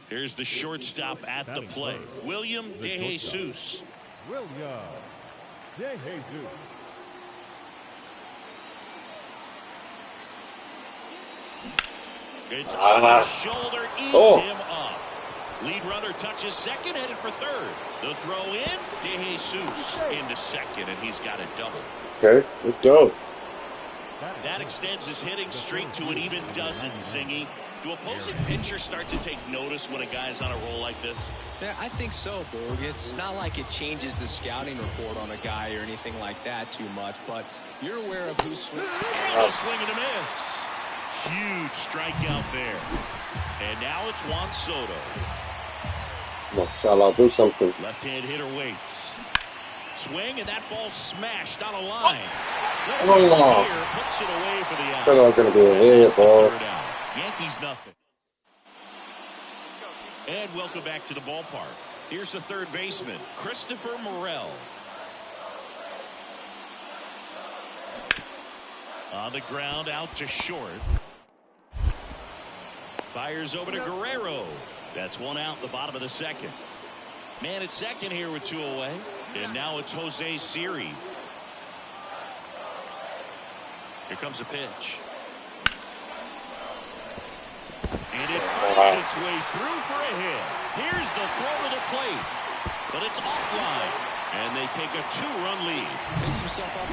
Here's the shortstop at the plate, William DeJesus. William DeJesus. It's on the shoulder, eats him up. Lead runner touches second, headed for third. The throw in, DeJesus into second, and he's got a double. Okay, let's go. That extends his hitting streak to an even dozen, Singy. Do opposing pitchers start to take notice when a guy's on a roll like this? Yeah, I think so, Boog. It's not like it changes the scouting report on a guy or anything like that too much, but you're aware of who's swinging. Swing and a miss. Huge strikeout there. And now it's Juan Soto. Marcelo, do something. Left-hand hitter waits. Swing, and that ball smashed on a line. Oh. Puts it away for the out. They're not going to be a hit, ball. Yankees nothing. And welcome back to the ballpark. Here's the third baseman, Christopher Morel. On the ground, out to short. Fires over to Guerrero. That's one out in the bottom of the second. Man at second here with two away. And now it's Jose Siri. Here comes a pitch. And it finds its way through for a hit. Here's the throw to the plate. But it's offline. And they take a two-run lead. Picks himself up.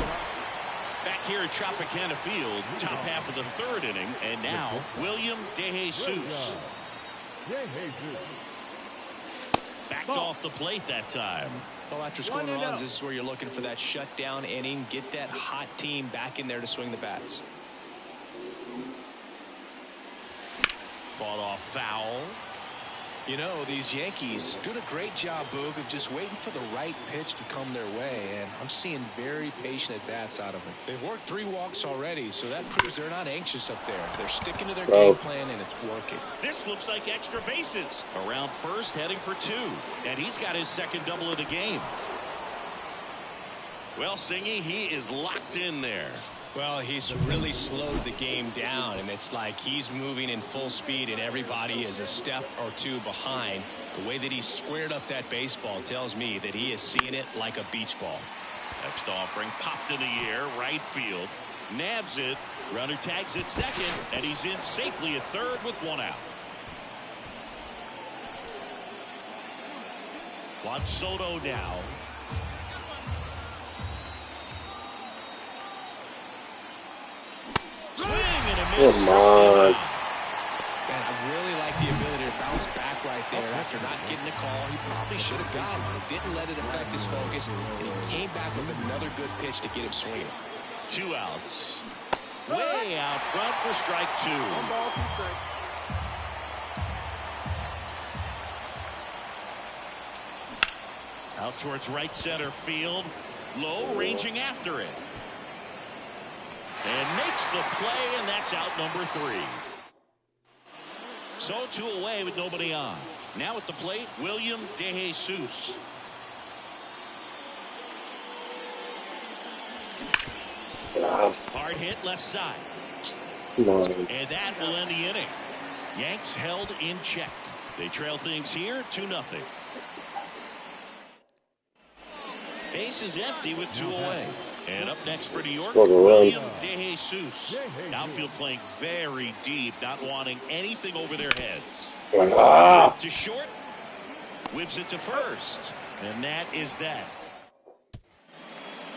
Back here at Tropicana Field, top half of the third inning. And now, William DeJesus. Backed off the plate that time. Well, after scoring runs, this is where you're looking for that shutdown inning. Get that hot team back in there to swing the bats. Fought off foul. You know, these Yankees doing a great job, Boog, of just waiting for the right pitch to come their way, and I'm seeing very patient at-bats out of them. They've worked 3 walks already, so that proves they're not anxious up there. They're sticking to their game plan, and it's working. This looks like extra bases. Around first, heading for 2, and he's got his second double of the game. Well, Singy, he is locked in there. Well, he's really slowed the game down, and it's like he's moving in full speed, and everybody is a step or 2 behind. The way that he squared up that baseball tells me that he is seeing it like a beach ball. Next offering popped in the air, right field. Nabs it. Runner tags at second, and he's in safely at third with 1 out. Juan Soto now. Swing and a miss. Come on. Man, I really like the ability to bounce back right there after not getting a call. He probably should have gotten it. Didn't let it affect his focus, and he came back with another good pitch to get him swinging. 2 outs. Way out front for strike 2. Out towards right center field. Low, ranging after it. And makes the play, and that's out number 3. So 2 away with nobody on. Now at the plate, William DeJesus. Hard hit left side. And that will end the inning. Yanks held in check. They trail things here 2-0. Base is empty with 2 away. And up next for New York, William DeJesus. Outfield playing very deep, not wanting anything over their heads. To short, whips it to first. And that is that.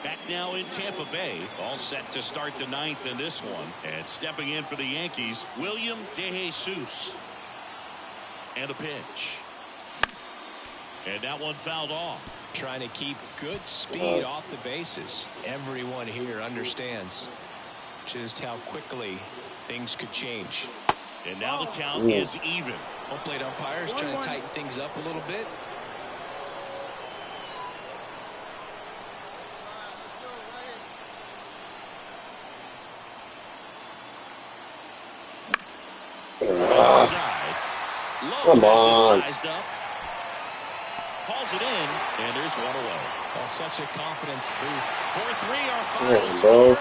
Back now in Tampa Bay, all set to start the 9th in this one. And stepping in for the Yankees, William DeJesus. And a pitch. And that one fouled off. Trying to keep good speed off the bases. Everyone here understands just how quickly things could change. And now the count is even. Home plate umpires trying to tighten things up a little bit. Come on. Sized up. Calls it in, and there's one away. Well, such a confidence boost. 4-3, our Come final on, score.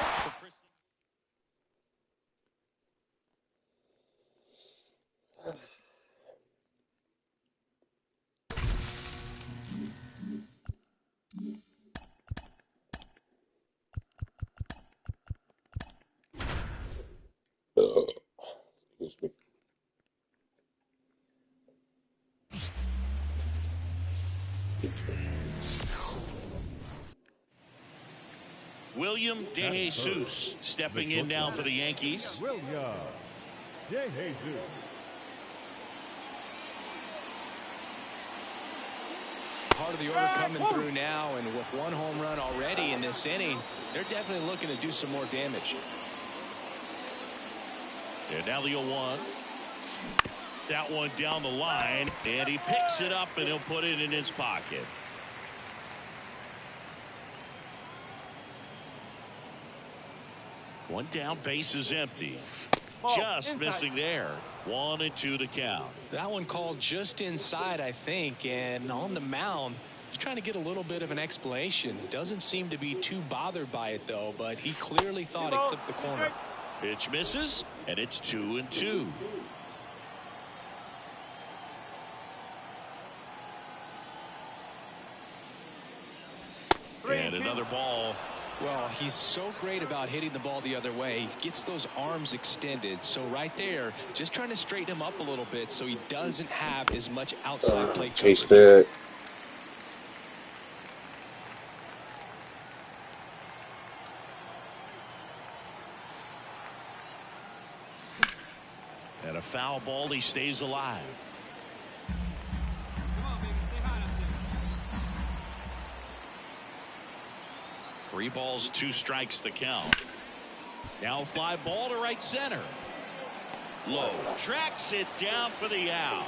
bro. Excuse me. William DeJesus stepping in now for the Yankees. William DeJesus. Part of the order coming through now, and with one home run already in this inning, they're definitely looking to do some more damage. And now the 0-1. That one down the line, and he picks it up, and he'll put it in his pocket. One down, base is empty. Just missing there. 1-2 to count. That one called just inside, I think, and on the mound, he's trying to get a little bit of an explanation. Doesn't seem to be too bothered by it, though, but he clearly thought it clipped the corner. Pitch misses, and it's 2-2. And another ball. Well, he's so great about hitting the ball the other way. He gets those arms extended. So right there, just trying to straighten him up a little bit so he doesn't have as much outside play Chase coverage. that. And a foul ball, he stays alive. Three balls, 2 strikes the count. Now fly ball to right center. Low. Tracks it down for the out.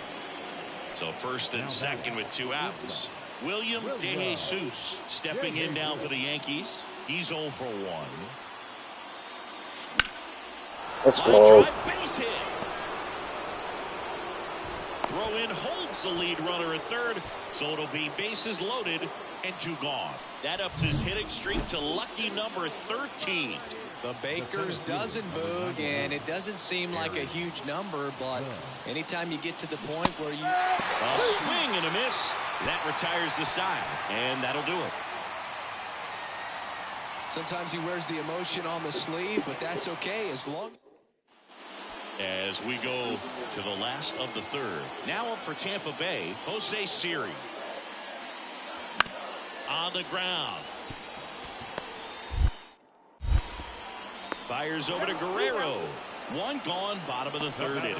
So first and second with 2 outs. William DeJesus stepping in now for the Yankees. He's 0 for 1. Let's Line go. drive, base hit. Throw in holds the lead runner at third, so it'll be bases loaded and 2 gone. That ups his hitting streak to lucky number 13. The Baker's dozen, Boog, and it doesn't seem like a huge number, but anytime you get to the point where you... A swing and a miss. That retires the side, and that'll do it. Sometimes he wears the emotion on the sleeve, but that's okay as long... As we go to the last of the third. Now up for Tampa Bay, Jose Siri. On the ground. Fires over to Guerrero. 1 gone, bottom of the third inning.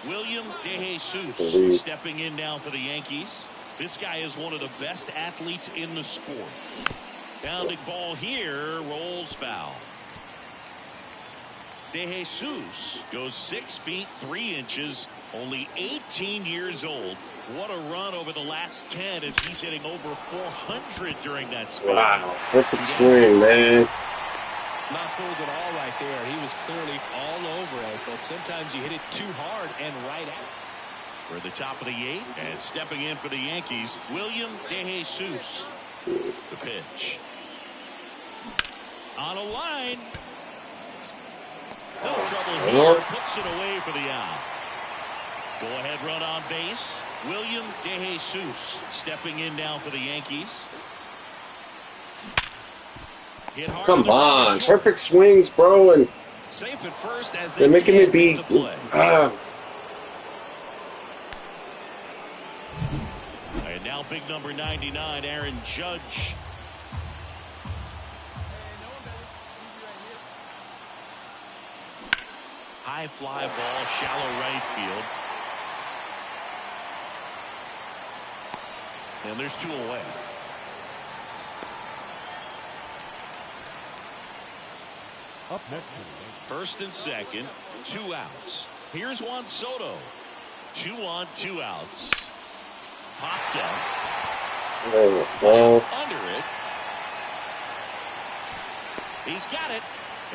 William DeJesus stepping in now for the Yankees. This guy is one of the best athletes in the sport. Bounding ball here, rolls foul. DeJesus goes 6 feet 3 inches, only 18 years old. What a run over the last 10 as he's hitting over 400 during that span. Wow. Perfect swing, man. Not fooled at all right there. He was clearly all over it, but sometimes you hit it too hard and right at it. We're at the top of the 8th, and stepping in for the Yankees, William DeJesus. The pitch. On a line. No trouble here. Puts it away for the out. Go ahead run on base. William DeJesus stepping in now for the Yankees. Hit hard. Come on. Perfect swings, bro. And safe at first as they're making me be. And now big number 99, Aaron Judge. High fly ball, shallow right field. And there's 2 away. Up next. First and second, 2 outs. Here's Juan Soto. 2 on, 2 outs. Popped up. Under it. He's got it.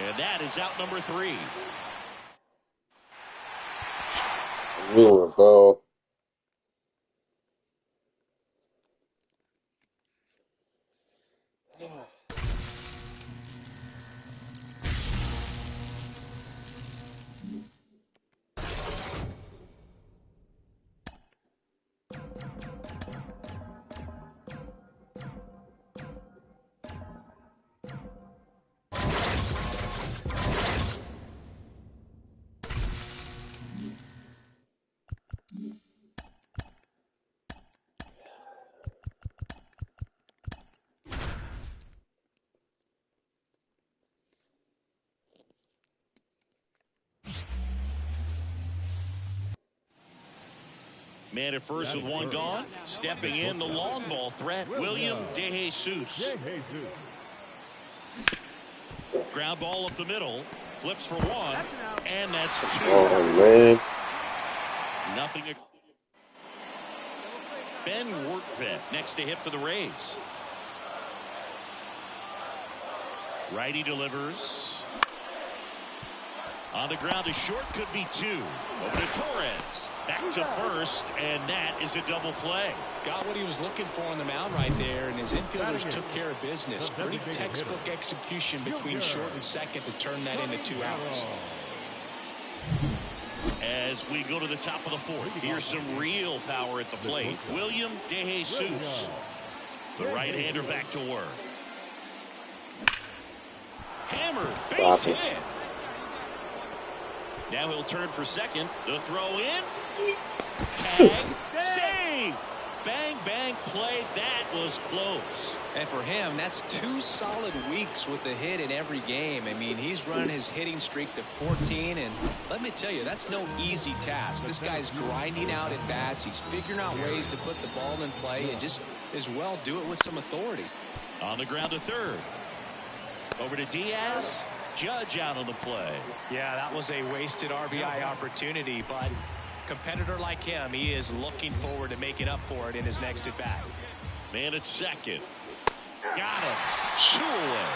And that is out number 3. Beautiful. Man at first with one gone. Stepping in, the long ball threat, William De Jesus. Ground ball up the middle. Flips for one. And that's two. Oh, man. Nothing. Ben Workvet next to hit for the Rays. Righty delivers. On the ground, a short, could be two. Over to Torres. Back to first, and that is a double play. Got what he was looking for on the mound right there, and his infielders took care of business. Pretty textbook execution between short and second to turn that into 2 outs. As we go to the top of the fourth, here's some real power at the plate. William De Jesus, the right-hander, back to work. Hammered, base hit. Now he'll turn for second. The throw in. Tag. Save. Bang, bang play. That was close. And for him, that's 2 solid weeks with the hit in every game. I mean, he's running his hitting streak to 14, and let me tell you, that's no easy task. This guy's grinding out at bats. He's figuring out ways to put the ball in play and just as well do it with some authority. On the ground to third. Over to Diaz. Judge out on the play. Yeah, that was a wasted RBI opportunity, but competitor like him, he is looking forward to making up for it in his next at bat. Man at second. Got him. 2 away.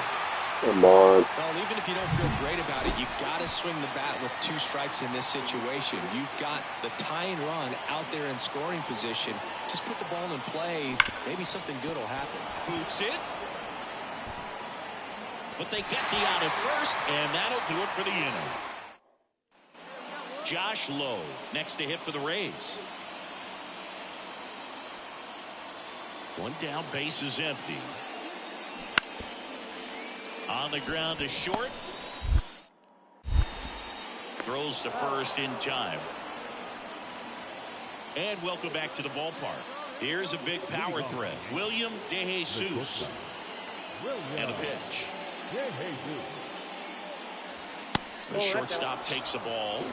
Come on. Well, even if you don't feel great about it, you've got to swing the bat with 2 strikes in this situation. You've got the tying run out there in scoring position. Just put the ball in play. Maybe something good will happen. Boots it. But they get the out at first, and that'll do it for the inning. Josh Lowe next to hit for the Rays. One down, base is empty. On the ground to short. Throws to first in time. And welcome back to the ballpark. Here's a big power threat. William De Jesus. And a pitch. The shortstop takes the ball.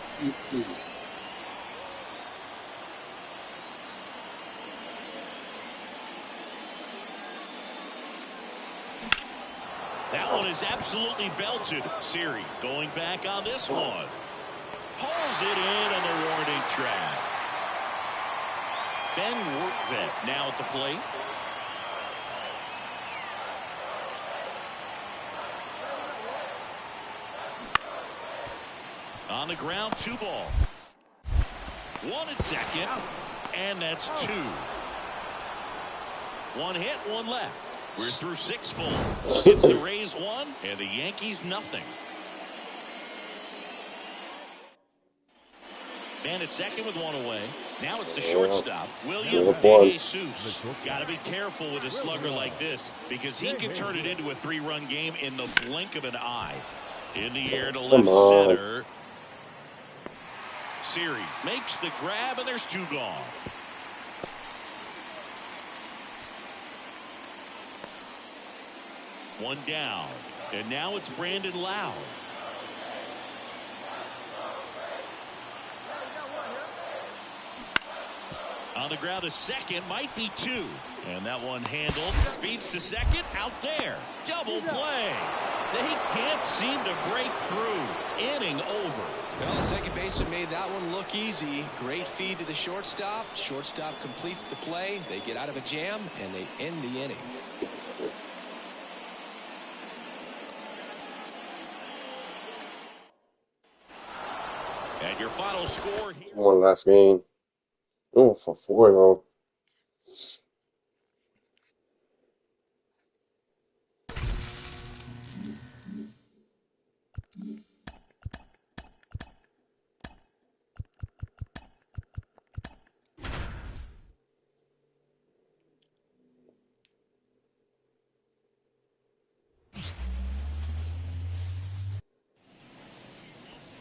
That one is absolutely belted. Siri going back on this one. Pulls it in on the warning track. Ben Workvet now at the plate. On the ground, 2 ball. 1 at second, and that's 2. 1 hit, 1 left. We're through 6 full. It's the Rays 1 and the Yankees nothing. Man at second with 1 away. Now it's the shortstop, William De Jesus. Got to be careful with a slugger like this because he can turn it into a 3-run game in the blink of an eye. In the air to left center. Siri makes the grab, and there's 2 gone. One down, and now it's Brandon Lowe. On the ground to second, might be 2. And that one handled. Speeds to second, out there. Double play. They can't seem to break through. Inning over. Well, the second baseman made that one look easy. Great feed to the shortstop. Shortstop completes the play. They get out of a jam, and they end the inning. And your final score here. One last game. Oh, for 4 though.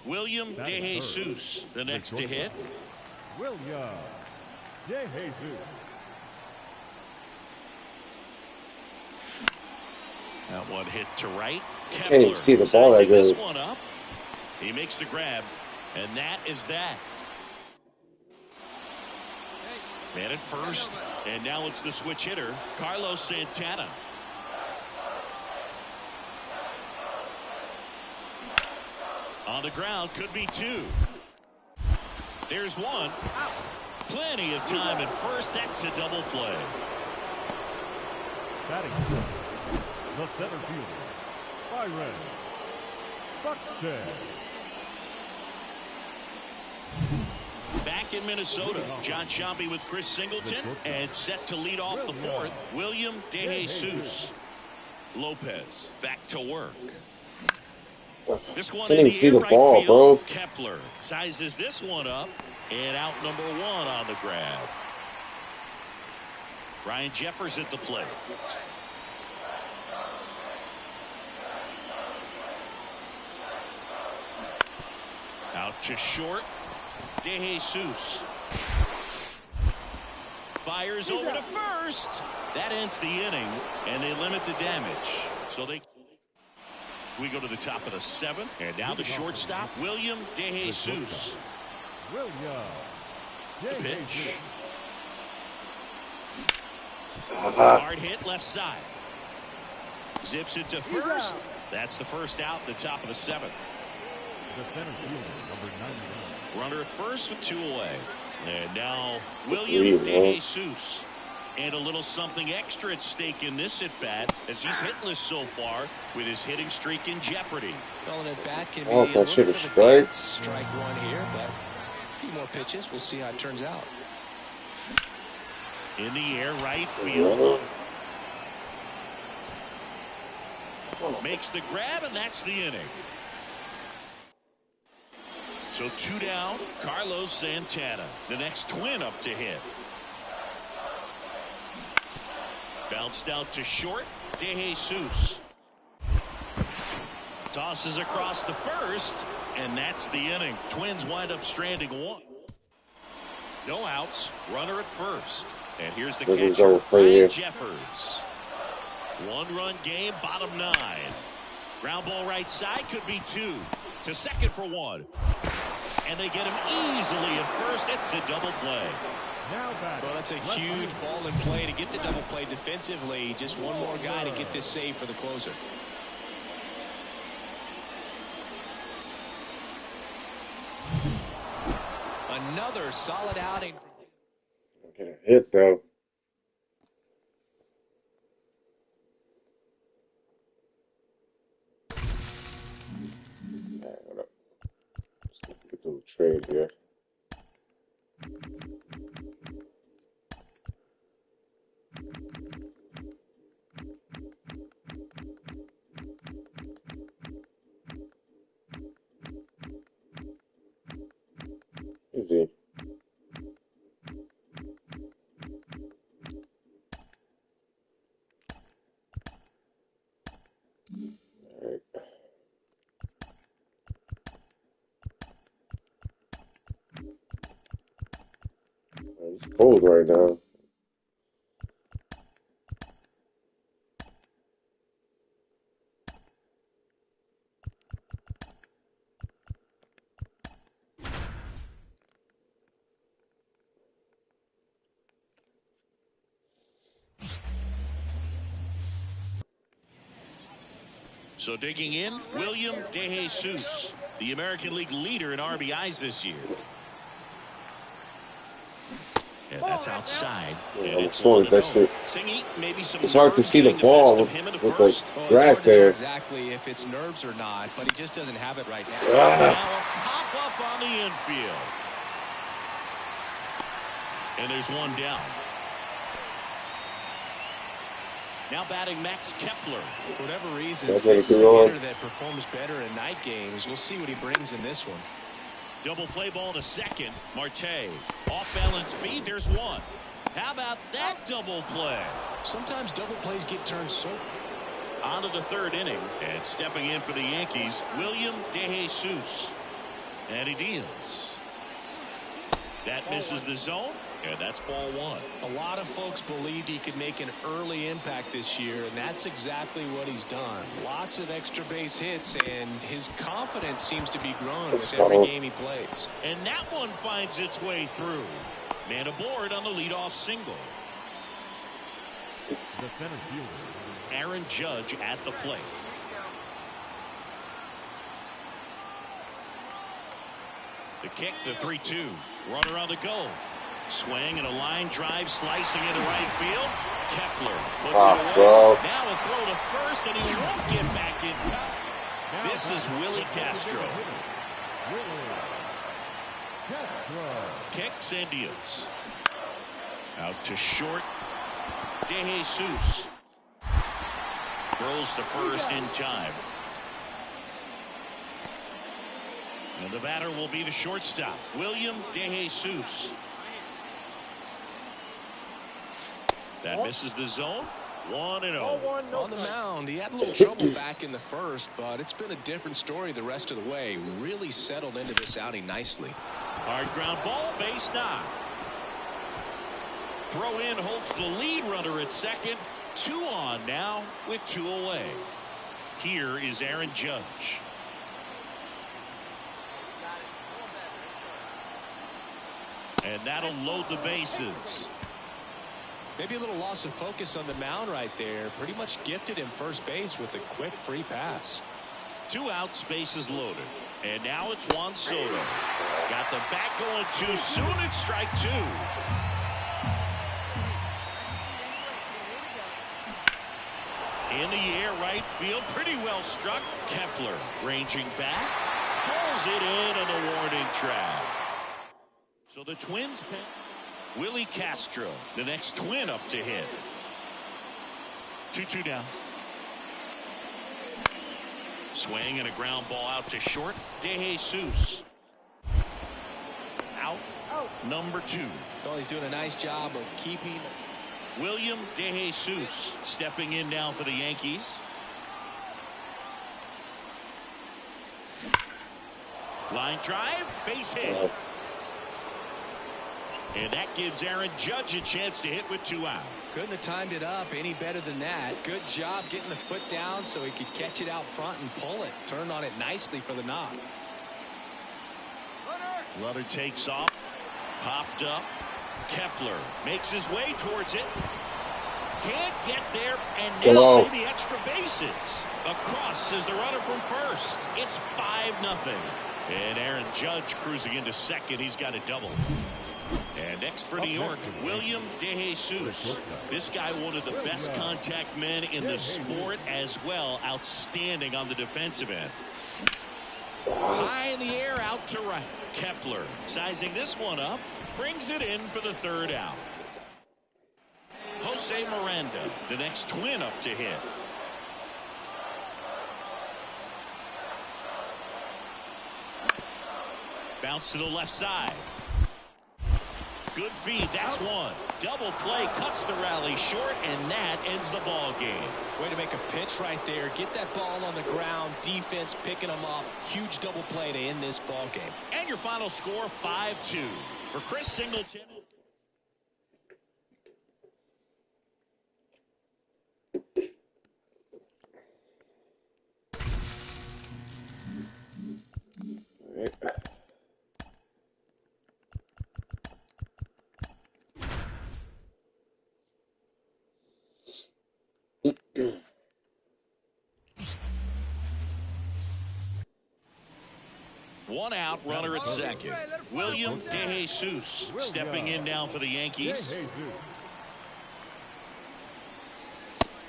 William De Jesus, the next to hit. William De Jesus. That one hit to right. Can't even see the ball that this good. one up. He makes the grab, and that is that. Man at first, and now it's the switch hitter, Carlos Santana. On the ground, could be two. There's one. Plenty of time at first. That's a double play. Batting the center fielder, Byron Buxton. Back in Minnesota, John Sciambi with Chris Singleton, and set to lead off the fourth, William DeJesus. Lopez back to work. This one Can't in even see the right ball, field. bro. Kepler sizes this one up, and out number one on the grab. Ryan Jeffers at the plate. Out to short. DeJesus fires over to first. That ends the inning, and they limit the damage. So we go to the top of the seventh, and now the shortstop, William DeJesus. The pitch. Hard hit left side. Zips it to first. That's the first out, the top of the seventh. The center fielder, number 99. Runner at first with two away. And now William DeJesus. And a little something extra at stake in this at-bat as he's hitless so far with his hitting streak in jeopardy. Well, an at-bat can be Oh, a that little should bit have of a dance. striked. Strike one here, but a few more pitches. We'll see how it turns out. In the air, right field. Makes the grab, and that's the inning. So two down, Carlos Santana. The next twin up to hit. Bounced out to short, DeJesus. Tosses across to first, and that's the inning. Twins wind up stranding one. No outs, runner at first. And here's the catcher, Ryan Jeffers. One-run game, bottom nine. Ground ball right side, could be two. To second for one. And they get him easily at first. It's a double play. Well, that's a huge ball in play to get the double play defensively. Just one more guy to get this save for the closer. Another solid outing. Get a hit, though. Get the trade here. Easy. All right. It's cold right now. So digging in, William DeJesus, the American League leader in RBIs this year. And that's outside. Yeah, And it's hard, that shit. Singy, maybe some It's hard to see the nerves ball getting the with best of him in the the first. Well, grass it's hard to know there. exactly if it's nerves or not, but he just doesn't have it right now. Now a pop up on the infield. And there's one down. Now batting Max Kepler. For whatever reason, That's this is what a it hitter that performs better in night games. We'll see what he brings in this one. Double play ball to second. Marte. Off balance feed. There's one. How about that double play? Sometimes double plays get turned so. On to the third inning. And stepping in for the Yankees, William DeJesus. And he deals. That misses the zone. And that's ball one. A lot of folks believed he could make an early impact this year, and that's exactly what he's done. Lots of extra base hits, and his confidence seems to be growing with every game he plays. And that one finds its way through. Man aboard on the leadoff single. The center fielder. Aaron Judge at the plate. The kick, the 3-2. Runner on the go. Swing and a line drive slicing into right field. Kepler puts it away. Bro. Now a throw to first, and he won't get back in time. This is Willie Castro. Kicks and deals. Out to short. De Jesus. Throws to first in time. And the batter will be the shortstop, William De Jesus. That misses the zone. 1-0. On the mound, he had a little trouble back in the first, but it's been a different story the rest of the way. Really settled into this outing nicely. Hard ground ball, base 9. Throw in holds the lead runner at second. 2 on now with 2 away. Here is Aaron Judge. And that'll load the bases. Maybe a little loss of focus on the mound right there. Pretty much gifted him first base with a quick free pass. 2 outs, bases loaded. And now it's Juan Soto. Got the bat going too soon. It's strike 2. In the air, right field, pretty well struck. Kepler ranging back, pulls it in on the warning track. So the Twins pick Willie Castro, the next Twin up to hit. 2-2 down. Swing and a ground ball out to short. De Jesus. Out. Number 2. Well, he's doing a nice job of keeping William De Jesus stepping in now for the Yankees. Line drive, base hit. And that gives Aaron Judge a chance to hit with 2 out. Couldn't have timed it up any better than that. Good job getting the foot down so he could catch it out front and pull it. Turned on it nicely for the knock. Runner takes off. Popped up. Kepler makes his way towards it. Can't get there, and now maybe extra bases. Across is the runner from first. It's 5-0. And Aaron Judge cruising into second. He's got a double. And next for New York, William De Jesus. This guy, one of the best contact men in the sport as well. Outstanding on the defensive end. High in the air, out to right. Kepler sizing this one up. Brings it in for the 3rd out. Jose Miranda, the next Twin up to hit. Bounce to the left side. Good feed, that's 1. Double play cuts the rally short, and that ends the ball game. Way to make a pitch right there. Get that ball on the ground. Defense picking them up. Huge double play to end this ball game. And your final score, 5-2. For Chris Singleton. One out, runner at second. William De Jesus stepping in now for the Yankees.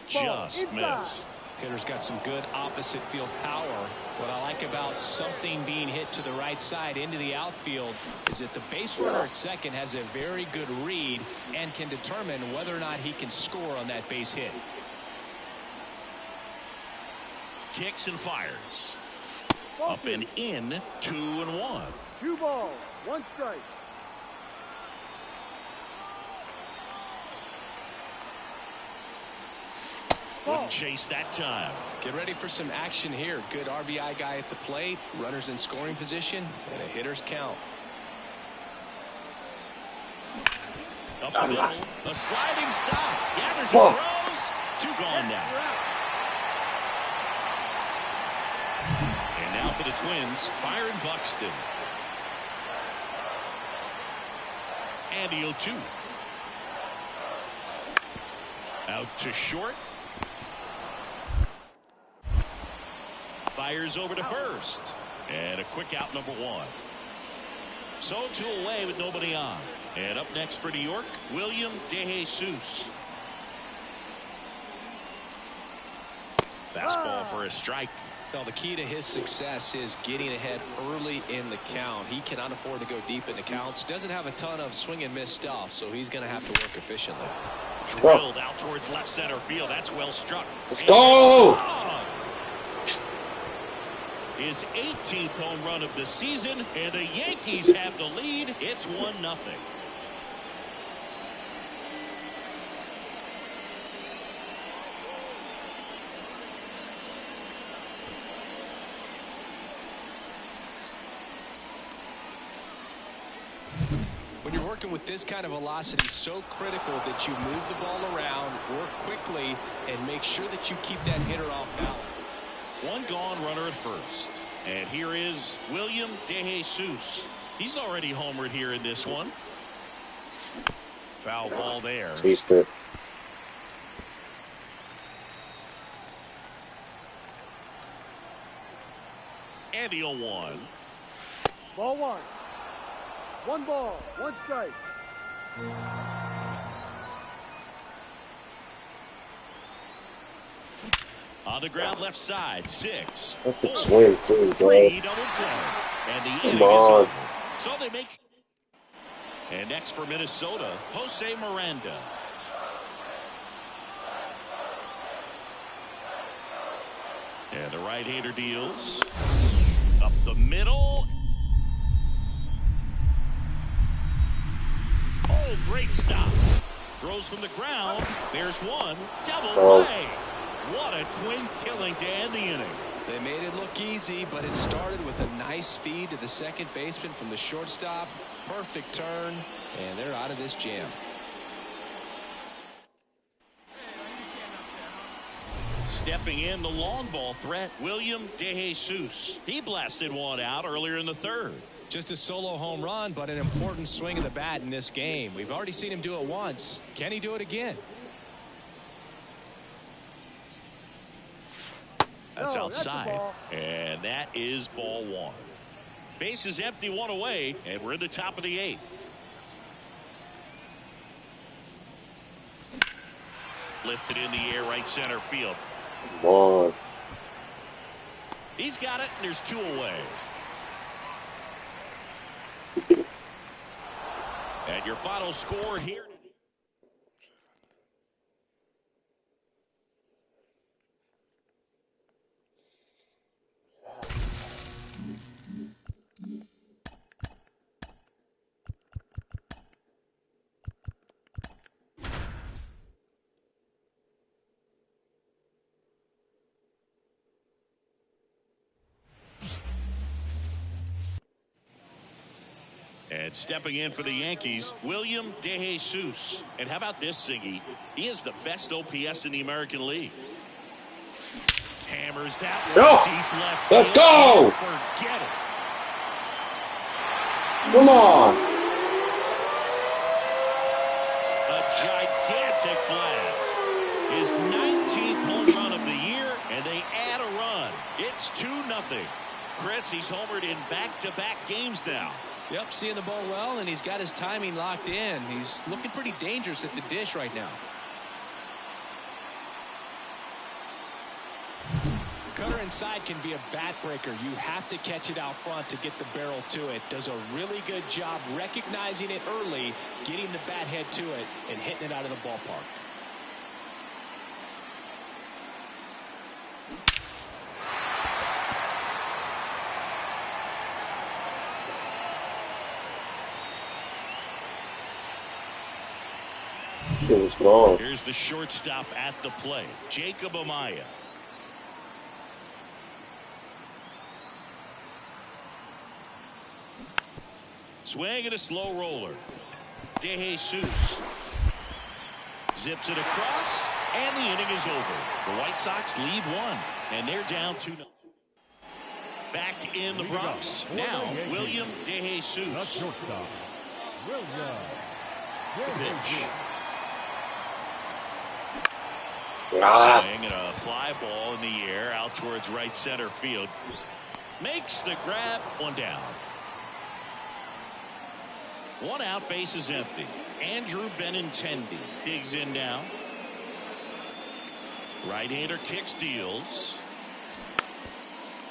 Just missed. Hitter's got some good opposite field power. What I like about something being hit to the right side into the outfield is that the base runner at second has a very good read and can determine whether or not he can score on that base hit. Kicks and fires. Up and in, 2-1. 2 balls, 1 strike. Wouldn't chase that time. Get ready for some action here. Good RBI guy at the plate. Runners in scoring position. And a hitter's count. Up the middle. A sliding stop. Gathers and throws. 2 gone now. And now for the Twins, Byron Buxton. And the 0-2. Out to short. Fires over to first. And a quick out, number 1. So 2 away with nobody on. And up next for New York, William DeJesus. Fastball for a strike. Well, the key to his success is getting ahead early in the count. He cannot afford to go deep in the counts. Doesn't have a ton of swing and miss stuff, so he's going to have to work efficiently. Drilled out towards left center field. That's well struck. Let's go! His 18th home run of the season, and the Yankees have the lead. It's 1-0. When you're working with this kind of velocity, so critical that you move the ball around, work quickly, and make sure that you keep that hitter off balance. 1 gone, runner at first. And here is William DeJesus. He's already homered here in this one. Foul ball there. Taste it. And the 0-1. Ball 1. 1 ball, 1 strike. On the ground left side, 6. That's a swing, too, bro. 3 double play. And the inning is over. So they make. And next for Minnesota, Jose Miranda. And the right-hander deals. Up the middle. Oh, great stop. Throws from the ground. There's 1. Double play. What a twin killing to end the inning. They made it look easy, but it started with a nice feed to the second baseman from the shortstop. Perfect turn, and they're out of this jam. Stepping in, the long ball threat, William DeJesus. He blasted 1 out earlier in the 3rd. Just a solo home run, but an important swing of the bat in this game. We've already seen him do it once. Can he do it again? That's outside, and that is ball 1. Base is empty, 1 away, and we're in the top of the 8th. Lifted in the air, right center field. Come on. He's got it, and there's 2 away. And your final score here. And stepping in for the Yankees, William DeJesus. And how about this, Siggy? He is the best OPS in the American League. Hammers that one deep left. Let's go! Forget it. Come on. A gigantic blast. His 19th home run of the year, and they add a run. It's 2-0. Chris, he's homered in back-to-back games now. Yep, seeing the ball well, and he's got his timing locked in. He's looking pretty dangerous at the dish right now. Cutter inside can be a bat breaker. You have to catch it out front to get the barrel to it. Does a really good job recognizing it early, getting the bat head to it, and hitting it out of the ballpark. Here's the shortstop at the plate, Jacob Amaya. Swing and a slow roller. DeJesus zips it across, and the inning is over. The White Sox lead 1, and they're down 2-0. Back in the Bronx now, William DeJesus. The shortstop, William The pitch. Ah. Swing and a fly ball in the air out towards right center field. Makes the grab. One down. One out, base is empty. Andrew Benintendi digs in now. Right-hander kicks, deals.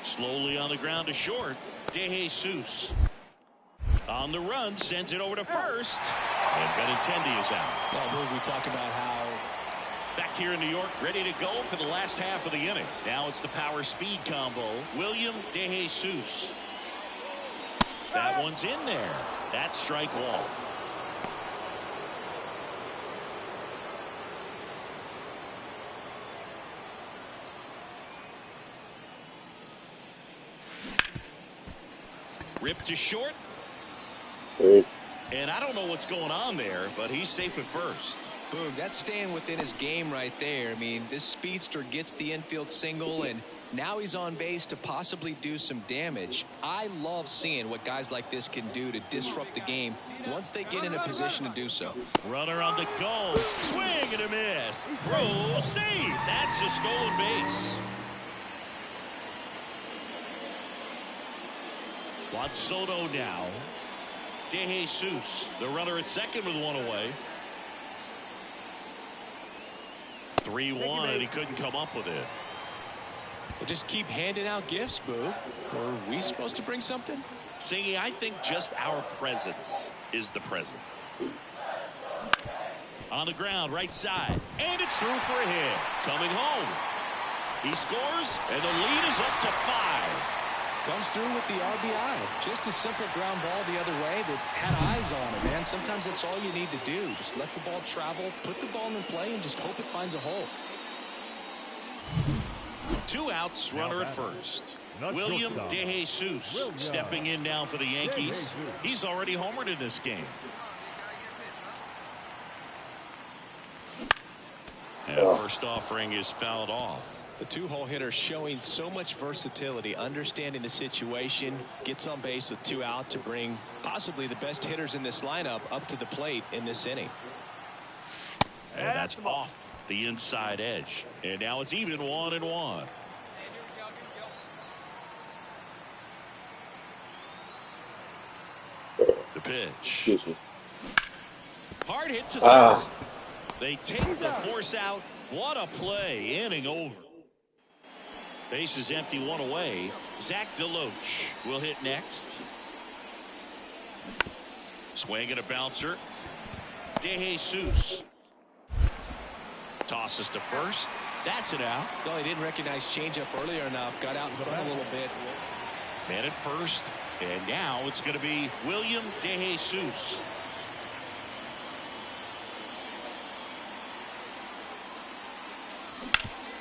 Slowly on the ground to short. DeJesus on the run, sends it over to first. And Benintendi is out. Well, we talked about how back here in New York, ready to go for the last half of the inning. Now it's the power-speed combo. William DeJesus. That one's in there. That's strike one. Ripped to short. Safe. And I don't know what's going on there, but he's safe at first. Boom, that's staying within his game right there. I mean, this speedster gets the infield single, and now he's on base to possibly do some damage. I love seeing what guys like this can do to disrupt the game once they get in a position to do so. Runner on the go. Swing and a miss. Throw, save. That's a stolen base. Juan Soto now. DeJesus, the runner at second with one away. 3-1, and he couldn't come up with it. Well, just keep handing out gifts, Boo. Were we supposed to bring something? Singy, I think just our presence is the present. On the ground, right side, and it's through for a hit. Coming home. He scores, and the lead is up to 5. Comes through with the RBI. Just a simple ground ball the other way that had eyes on it, man. Sometimes that's all you need to do. Just let the ball travel, put the ball in play, and just hope it finds a hole. 2 outs, runner at first. William DeJesus stepping in now for the Yankees. He's already homered in this game. And first offering is fouled off. The 2-hole hitter showing so much versatility, understanding the situation, gets on base with 2 out to bring possibly the best hitters in this lineup up to the plate in this inning. And that's off the inside edge. And now it's even 1-1. The pitch. Hard hit to third. They take the force out. What a play. Inning over. Base is empty, 1 away. Zach DeLoach will hit next. Swing and a bouncer. DeJesus tosses to first. That's it out. Well, he didn't recognize changeup earlier enough. Got out in front a little bit. Man at first. And now it's going to be William DeJesus.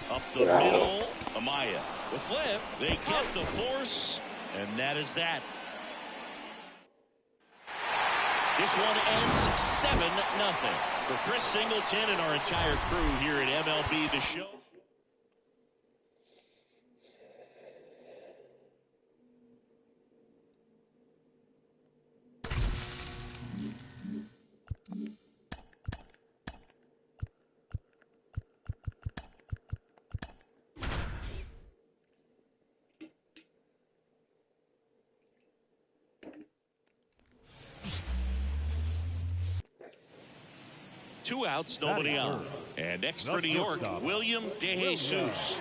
Up the middle, Amaya. The flip, they get the force, and that is that. This one ends 7-0. For Chris Singleton and our entire crew here at MLB The Show. Two outs, nobody on. And next for New York, William DeJesus.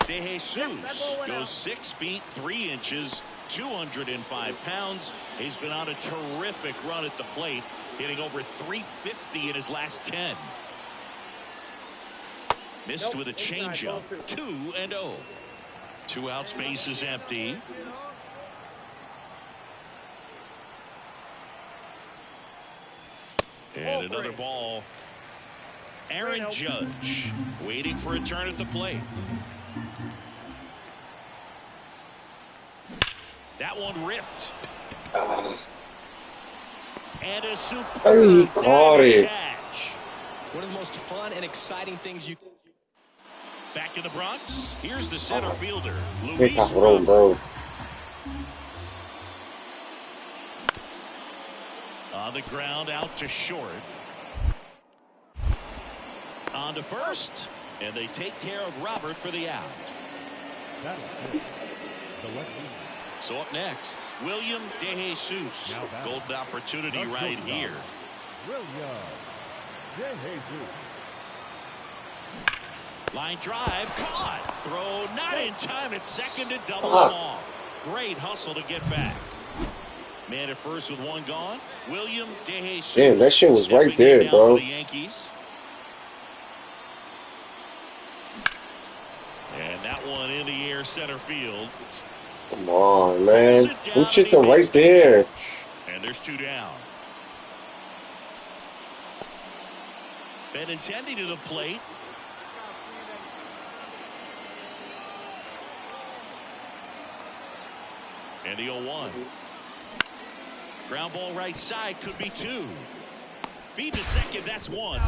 DeJesus goes 6 feet 3 inches, 205 pounds. He's been on a terrific run at the plate, hitting over 350 in his last 10. Missed with a changeup. 2-0. 2 outs, base is empty. And another ball. Aaron Judge waiting for a turn at the plate. That one ripped. And a superb catch. One of the most fun and exciting things you Back in the Bronx, here's the center fielder, Qué Luis cabrón, Robert. bro. On the ground, out to short. On to first, and they take care of Robert for the out. That'll hit. The left fielder. So up next, William DeJesus. Golden opportunity right here. William DeJesus. Line drive, caught. Throw not in time at second to double him off. Great hustle to get back. Man at first with one gone. William DeJesus. Damn, that shit was right there, bro. For the Yankees. And that one in the air center field. Come on, man. Who shits are right there? And there's two down. Benintendi to the plate. And the 0-1. Ground ball right side, could be two. Feed to second, that's one.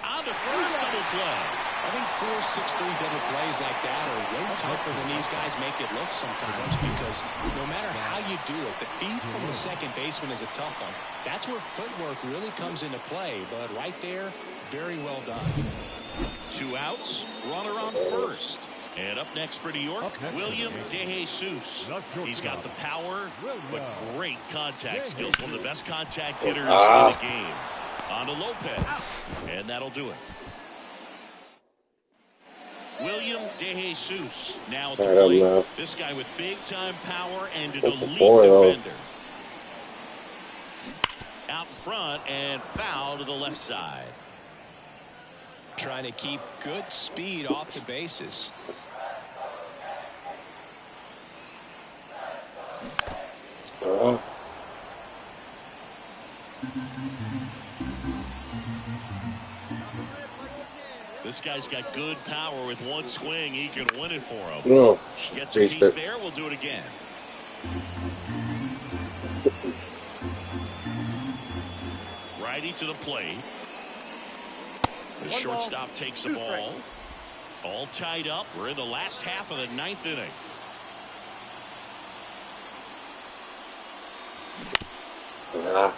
On the first, double play. I think 4-6-3 double plays like that are way tougher than these guys make it look sometimes, because no matter how you do it, the feed from the second baseman is a tough one. That's where footwork really comes into play, but right there, very well done. Two outs, runner on first. And up next for New York, William DeJesus. He's got the power, but great contact skills. One of the best contact hitters in the game. On to Lopez, and that'll do it. William DeJesus now at the plate. This guy with big-time power and an elite defender. Out in front and foul to the left side. Trying to keep good speed off the bases. This guy's got good power. With one swing, he can win it for him. No. Gets a piece there. We'll do it again. Righty to the plate. The shortstop takes the ball. All tied up. We're in the last half of the ninth inning. Yeah.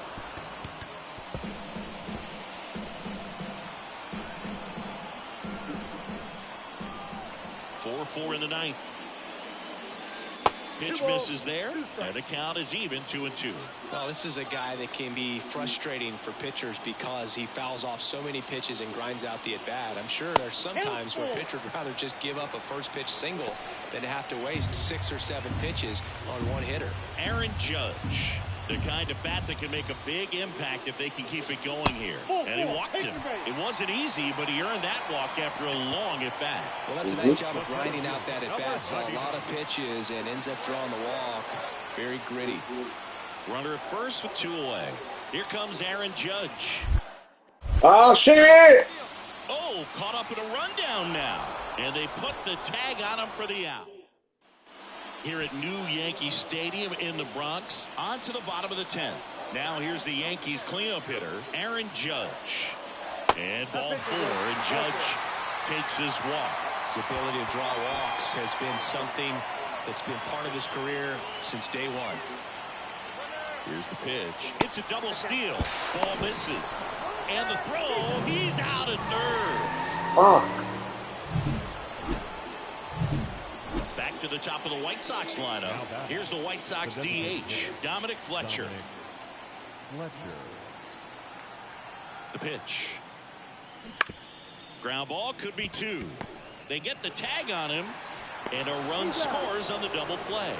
4-4 in the ninth. Pitch misses there, and the count is even 2-2. Well, this is a guy that can be frustrating for pitchers because he fouls off so many pitches and grinds out the at-bat. I'm sure there's some times where pitchers would rather just give up a first pitch single than to have to waste 6 or 7 pitches on one hitter. Aaron Judge, the kind of bat that can make a big impact if they can keep it going here. And he walked him. It wasn't easy, but he earned that walk after a long at-bat. Well, that's a nice job of grinding out that at-bat. Saw a lot of pitches and ends up drawing the walk. Very gritty. Runner at first with 2 away. Here comes Aaron Judge. Oh, shit! Oh, caught up in a rundown now. And they put the tag on him for the out. Here at New Yankee Stadium in the Bronx, on to the bottom of the 10th. Now here's the Yankees cleanup hitter, Aaron Judge. And ball 4, and Judge takes his walk. His ability to draw walks has been something that's been part of his career since day one. Here's the pitch. It's a double steal. Ball misses. And the throw, he's out at third. Fuck. Back to the top of the White Sox lineup. Here's the White Sox DH, Dominic Fletcher. The pitch. Ground ball, could be 2. They get the tag on him, and a run scores on the double play.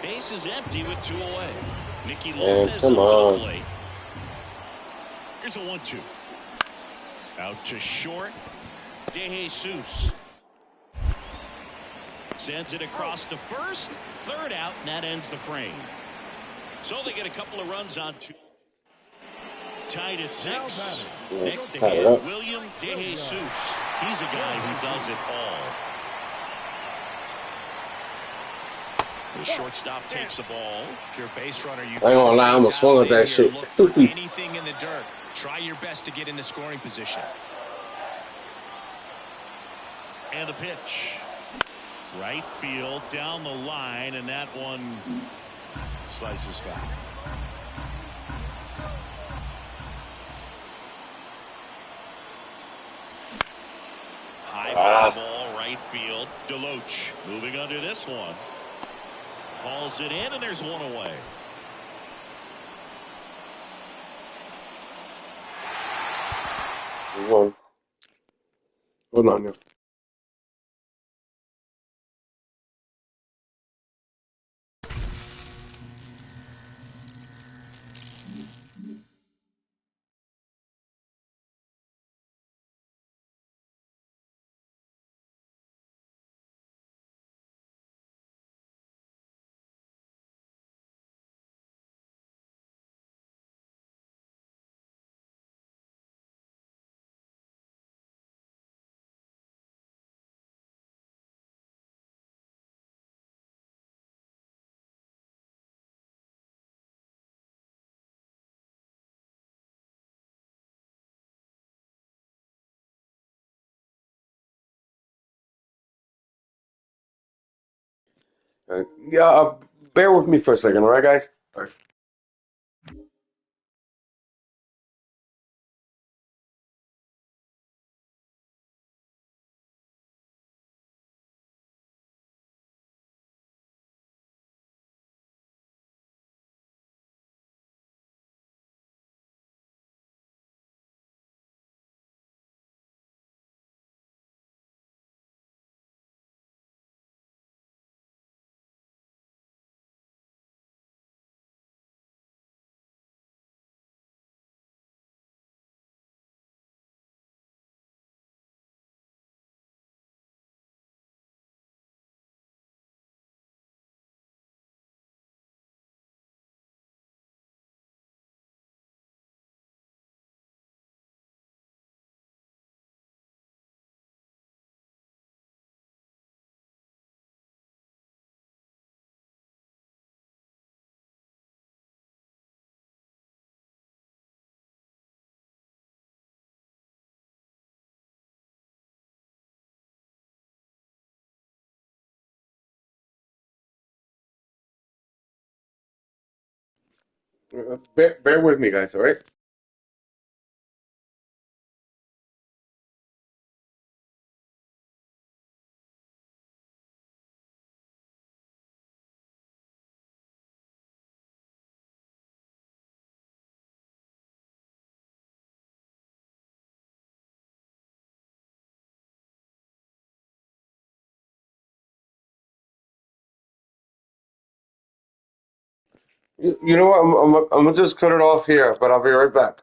Base is empty with 2 away. Nicky Lopez up to the plate. Here's a 1-2. Out to short. DeJesus sends it across to first. Third out, and that ends the frame. So they get a couple of runs on 2. Tied at 6. Next to him, William DeJesus. He's a guy who does it all. The shortstop takes the ball. If you're a base runner, you I ain't gonna lie, I'm gonna swing at that shit. Look for anything in the dirt. Try your best to get in the scoring position. And the pitch. Right field down the line, and that one slices foul. High fly ball, right field. Deloach moving under this one. Hauls it in, and there's one away. Hold on. Yeah, bear with me for a second, all right, guys? All right. Bear with me, guys, all right? You know what? I'm gonna just cut it off here, but I'll be right back.